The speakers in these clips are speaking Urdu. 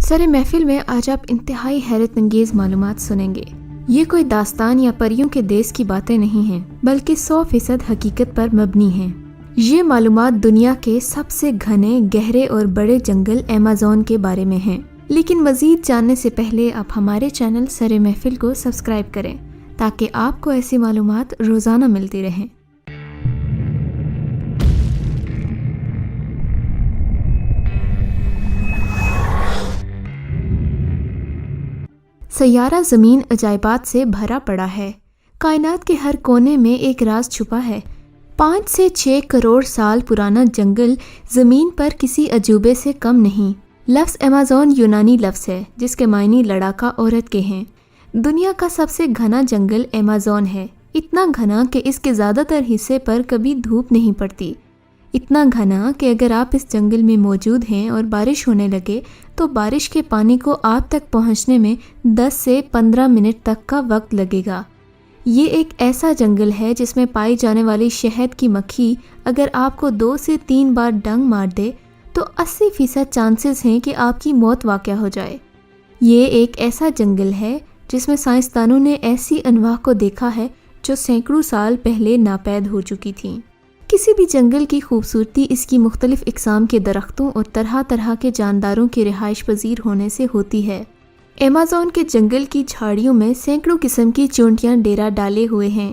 سر محفل میں آج آپ انتہائی حیرت انگیز معلومات سنیں گے۔ یہ کوئی داستان یا پریوں کے دیس کی باتیں نہیں ہیں، بلکہ 100% حقیقت پر مبنی ہیں۔ یہ معلومات دنیا کے سب سے گھنے، گہرے اور بڑے جنگل ایمیزون کے بارے میں ہیں۔ لیکن مزید جاننے سے پہلے آپ ہمارے چینل سر محفل کو سبسکرائب کریں تاکہ آپ کو ایسی معلومات روزانہ ملتی رہیں۔ سیارہ زمین عجائبات سے بھرا پڑا ہے۔ کائنات کے ہر کونے میں ایک راز چھپا ہے۔ 5 سے 6 کروڑ سال پرانا جنگل زمین پر کسی عجوبے سے کم نہیں۔ لفظ ایمیزون یونانی لفظ ہے جس کے معنی لڑاکا عورت کے ہیں۔ دنیا کا سب سے گھنا جنگل ایمیزون ہے، اتنا گھنا کہ اس کے زیادہ تر حصے پر کبھی دھوپ نہیں پڑتی، اتنا گھنا کہ اگر آپ اس جنگل میں موجود ہیں اور بارش ہونے لگے تو بارش کے پانی کو آپ تک پہنچنے میں 10 سے 15 منٹ تک کا وقت لگے گا۔ یہ ایک ایسا جنگل ہے جس میں پائی جانے والی شہد کی مکھی اگر آپ کو 2 سے 3 بار ڈنگ مار دے تو 80% چانسز ہیں کہ آپ کی موت واقع ہو جائے۔ یہ ایک ایسا جنگل ہے جس میں سائنسدانوں نے ایسی انواع کو دیکھا ہے جو سینکڑوں سال پہلے ناپید ہو چکی تھیں۔ کسی بھی جنگل کی خوبصورتی اس کی مختلف اقسام کے درختوں اور طرح طرح کے جانداروں کے رہائش پذیر ہونے سے ہوتی ہے۔ ایمیزون کے جنگل کی جھاڑیوں میں سینکڑوں قسم کی چونٹیاں ڈیرا ڈالے ہوئے ہیں۔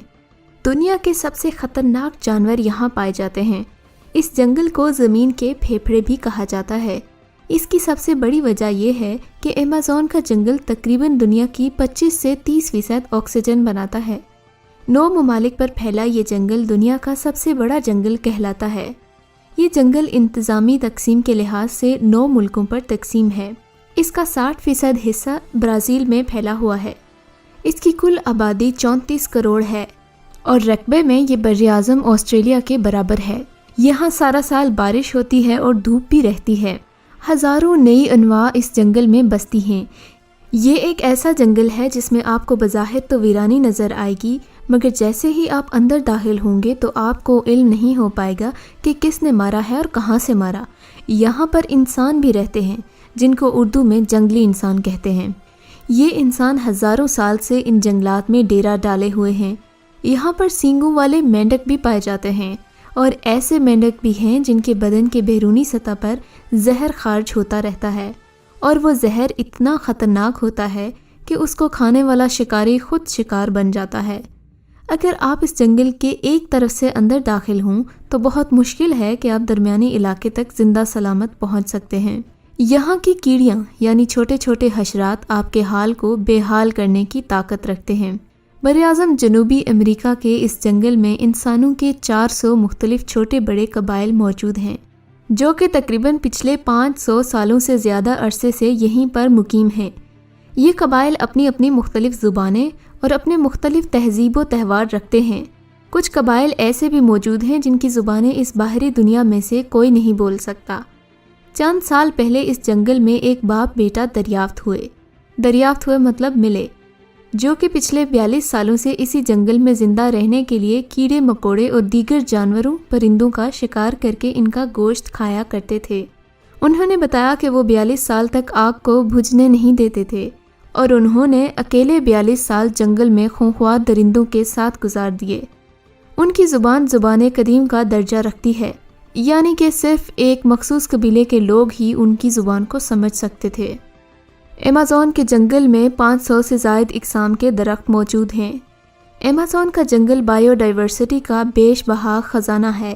دنیا کے سب سے خطرناک جانور یہاں پائے جاتے ہیں۔ اس جنگل کو زمین کے پھیپھڑے بھی کہا جاتا ہے۔ اس کی سب سے بڑی وجہ یہ ہے کہ ایمیزون کا جنگل تقریباً دنیا کی 25 سے 30% آکسیجن بناتا ہے۔ 9 ممالک پر پھیلا یہ جنگل دنیا کا سب سے بڑا جنگل کہلاتا ہے۔ یہ جنگل انتظامی تقسیم کے لحاظ سے 9 ملکوں پر تقسیم ہے۔ اس کا 60% حصہ برازیل میں پھیلا ہوا ہے۔ اس کی کل آبادی 34 کروڑ ہے اور رقبے میں یہ براعظم آسٹریلیا کے برابر ہے۔ یہاں سارا سال بارش ہوتی ہے اور دھوپ بھی رہتی ہے۔ ہزاروں نئی انواع اس جنگل میں بستی ہیں۔ یہ ایک ایسا جنگل ہے جس میں آپ کو بظاہر تو ویرانی نظر آئے گی، مگر جیسے ہی آپ اندر داخل ہوں گے تو آپ کو علم نہیں ہو پائے گا کہ کس نے مارا ہے اور کہاں سے مارا۔ یہاں پر انسان بھی رہتے ہیں جن کو اردو میں جنگلی انسان کہتے ہیں۔ یہ انسان ہزاروں سال سے ان جنگلات میں ڈیرا ڈالے ہوئے ہیں۔ یہاں پر سینگوں والے مینڈک بھی پائے جاتے ہیں اور ایسے مینڈک بھی ہیں جن کے بدن کے بیرونی سطح پر زہر خارج ہوتا رہتا ہے، اور وہ زہر اتنا خطرناک ہوتا ہے کہ اس کو کھانے والا شکاری خود شکار بن جاتا ہے۔ اگر آپ اس جنگل کے ایک طرف سے اندر داخل ہوں تو بہت مشکل ہے کہ آپ درمیانی علاقے تک زندہ سلامت پہنچ سکتے ہیں۔ یہاں کی کیڑیاں یعنی چھوٹے چھوٹے حشرات آپ کے حال کو بے حال کرنے کی طاقت رکھتے ہیں۔ براعظم جنوبی امریکہ کے اس جنگل میں انسانوں کے 400 مختلف چھوٹے بڑے قبائل موجود ہیں جو کہ تقریباً پچھلے 500 سالوں سے زیادہ عرصے سے یہیں پر مقیم ہیں۔ یہ قبائل اپنی اپنی مختلف زبانیں اور اپنے مختلف تہذیب و تہوار رکھتے ہیں۔ کچھ قبائل ایسے بھی موجود ہیں جن کی زبانیں اس باہری دنیا میں سے کوئی نہیں بول سکتا۔ چند سال پہلے اس جنگل میں ایک باپ بیٹا دریافت ہوئے مطلب ملے، جو کہ پچھلے 42 سالوں سے اسی جنگل میں زندہ رہنے کے لیے کیڑے مکوڑے اور دیگر جانوروں پرندوں کا شکار کر کے ان کا گوشت کھایا کرتے تھے۔ انہوں نے بتایا کہ وہ 42 سال تک آگ کو بجھنے نہیں دیتے تھے اور انہوں نے اکیلے 42 سال جنگل میں خونخوار درندوں کے ساتھ گزار دیے۔ ان کی زبان قدیم کا درجہ رکھتی ہے، یعنی کہ صرف ایک مخصوص قبیلے کے لوگ ہی ان کی زبان کو سمجھ سکتے تھے۔ ایمیزون کے جنگل میں 500 سے زائد اقسام کے درخت موجود ہیں۔ ایمیزون کا جنگل بائیو ڈائیورسٹی کا بیش بہا خزانہ ہے۔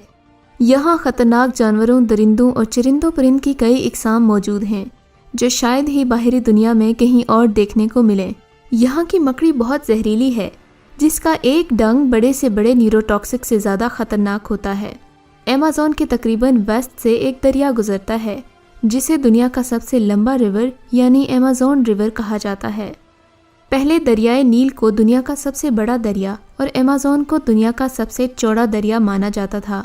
یہاں خطرناک جانوروں، درندوں اور چرندوں پرند کی کئی اقسام موجود ہیں جو شاید ہی باہری دنیا میں کہیں اور دیکھنے کو ملیں۔ یہاں کی مکڑی بہت زہریلی ہے جس کا ایک ڈنگ بڑے سے بڑے نیوروٹاکسک سے زیادہ خطرناک ہوتا ہے۔ ایمیزون کے تقریباً ویسٹ سے ایک دریا گزرتا ہے جسے دنیا کا سب سے لمبا ریور یعنی ایمیزون ریور کہا جاتا ہے۔ پہلے دریائے نیل کو دنیا کا سب سے بڑا دریا اور ایمیزون کو دنیا کا سب سے چوڑا دریا مانا جاتا تھا،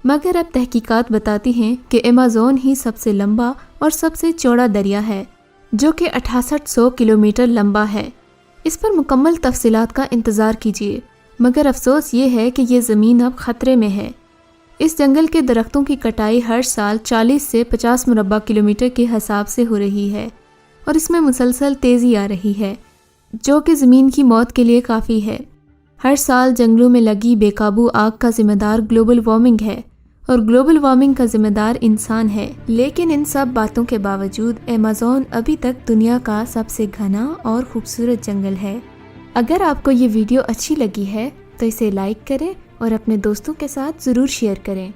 مگر اب تحقیقات بتاتی ہیں کہ ایمیزون ہی سب سے لمبا اور سب سے چوڑا دریا ہے جو کہ 6800 کلومیٹر لمبا ہے۔ اس پر مکمل تفصیلات کا انتظار کیجیے، مگر افسوس یہ ہے کہ یہ زمین اب خطرے میں ہے۔ اس جنگل کے درختوں کی کٹائی ہر سال 40 سے 50 مربع کلومیٹر کے حساب سے ہو رہی ہے۔ اور اس میں مسلسل تیزی آ رہی ہے، جو کہ زمین کی موت کے لیے کافی ہے۔ ہر سال جنگلوں میں لگی بے قابو آگ کا ذمہ دار گلوبل وارمنگ ہے، اور گلوبل وارمنگ کا ذمہ دار انسان ہے۔ لیکن ان سب باتوں کے باوجود ایمیزون ابھی تک دنیا کا سب سے گھنا اور خوبصورت جنگل ہے۔ اگر آپ کو یہ ویڈیو اچھی لگی ہے تو اسے لائک کریں اور اپنے دوستوں کے ساتھ ضرور شیئر کریں۔